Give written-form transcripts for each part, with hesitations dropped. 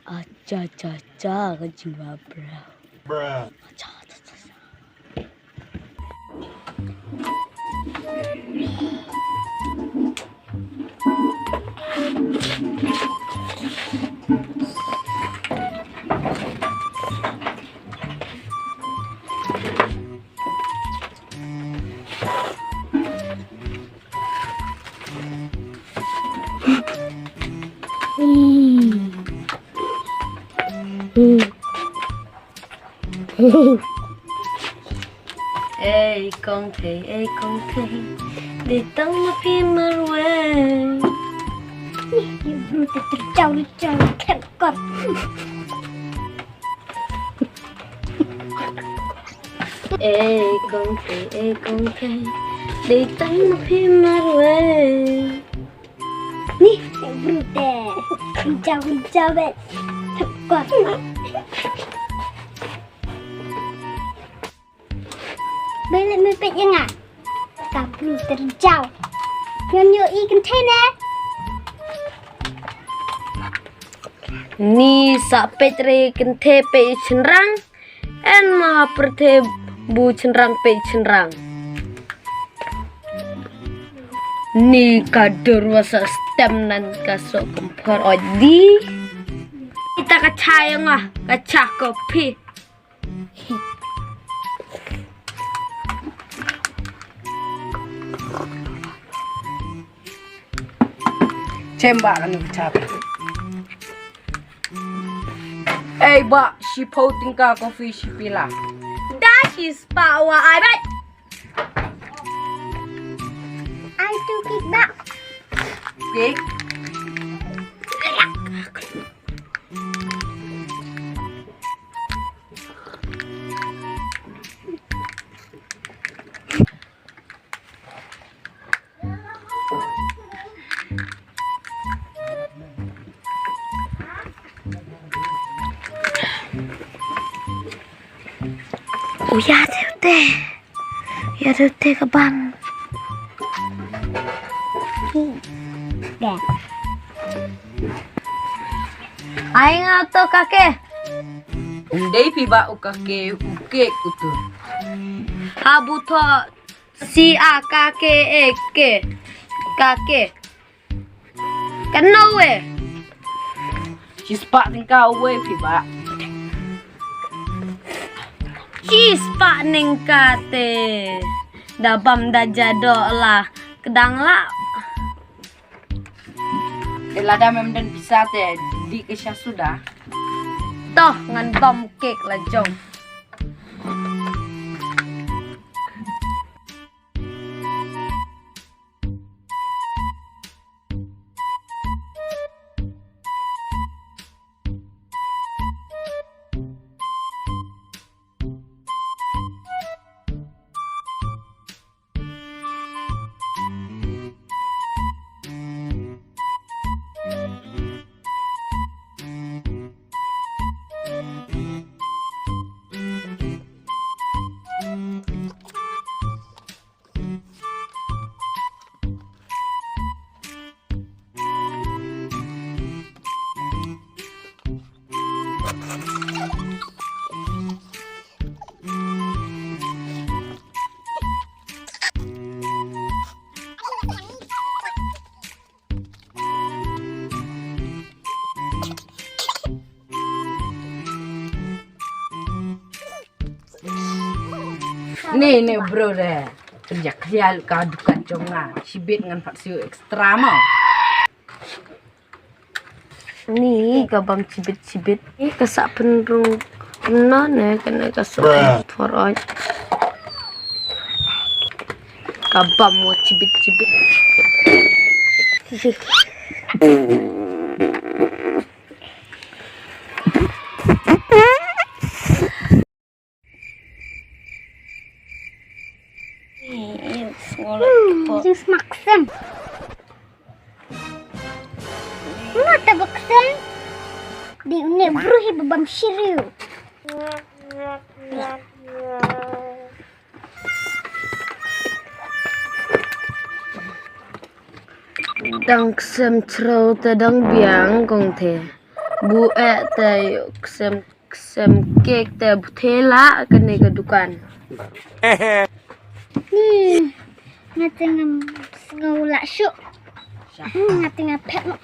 Acha kencing babra. Bruh. Con thei, để tông nó phim mà quên. Bro terjauh kan kot. Con thei, để tông nó phim mà quên. Nih, bro terjauh bet. Kot. Beli mepet jangan. Tak perlu terjauh. Nyonya ikan tena. Ni sampai tre kente pe cenrang, en maha perte bu cenrang pe cenrang. Ni kadur wasa stem nan kasok kempar odi. Kita kacayang ah, kacah kopi. Cembak kan ucap. Ba, si pau tingkah kopi si pila. Dah si spa wa ai bet. Ai tu kita. Kek. Oh ya teh ke bang. Dah. Aing auto kakek. Undai piba ukake uke kutu. Habu to si a kakek eke. Kakek. Kenal we. Si spak tingkah uwe piba. Cheese pak ning kate. Dabam dah jadok lah. Kedang lah. Elada memdan bisa teh di kesya sudah. Toh ngan bom kek lah jom. Nih bro deh. Kerja krial kadu kaconga. Sibit dengan faksio ekstra mau. Ni gabam cibit-cibit. Kesak penrung. Kena ne kena kasuk foroj. Gabam mau cibit-cibit. Jus maksem. Mata baksem. Di unik bruhi babam shiriu. Dang Ksem cerau tadang biang kong the. Bu te Ksem kek te butela kene ke dukan. Ngating ngulak syuk. Ngating pet mo.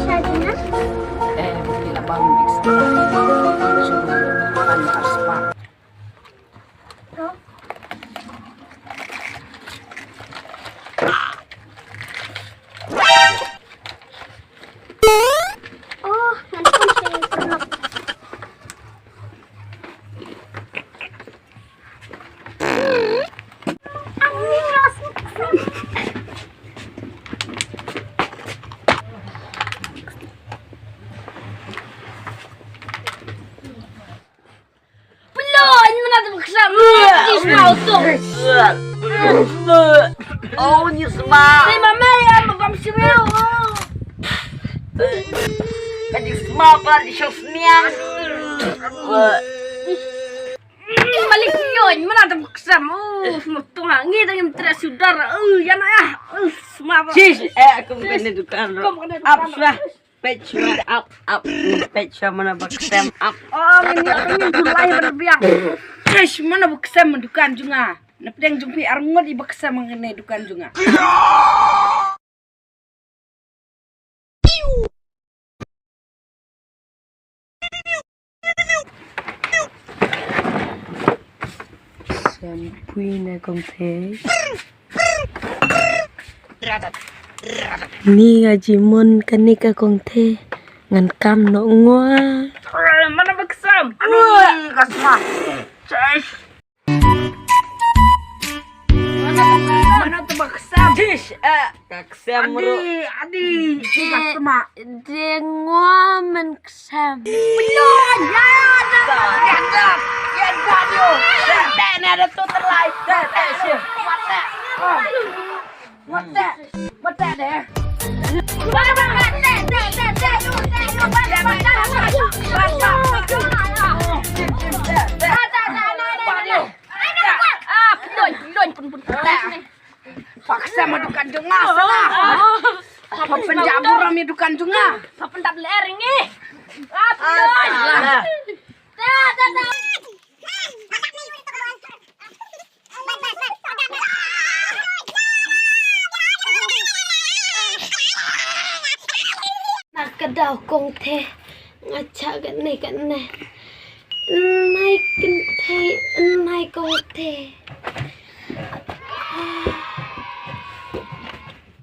Syadina. Bila bang mix. Kan aspa. Oh, nanti saya pernah. Belum mana tu Ksem. Ismau tu. Oh, ni semua. Saya mama ya babam siriu. Kadi semua apa di show seniang. Balik yon mana tu Ksem. Semua tuhangi dengan teras saudara. Ya nak ya. Semua. Sis, aku bukan di dukan. Up sudah. Page up. Page mana Ksem up. Oh, ini julai berbiang. Sis, mana Ksem mendukan juga. Napdeng jumpi arngot iba Ksem mengenai dukan juga. Sampui na kong the. Ni gajimon kanika kong the. Ngan Kam Noh U Bah. Mana Ksem? Aduh, kasma. Sis. Mana tu Ksem? Sis, Ksem Adi, kasma. Dengwa men Ksem. Belum, ya. Dan ada tu terlai. Mata deh. Paksa madukan jengah salah. Apa penjabur rami dukan jengah. Apa pendak ler ini? Nak kedau kong the ngacak kene naik kente naik kong the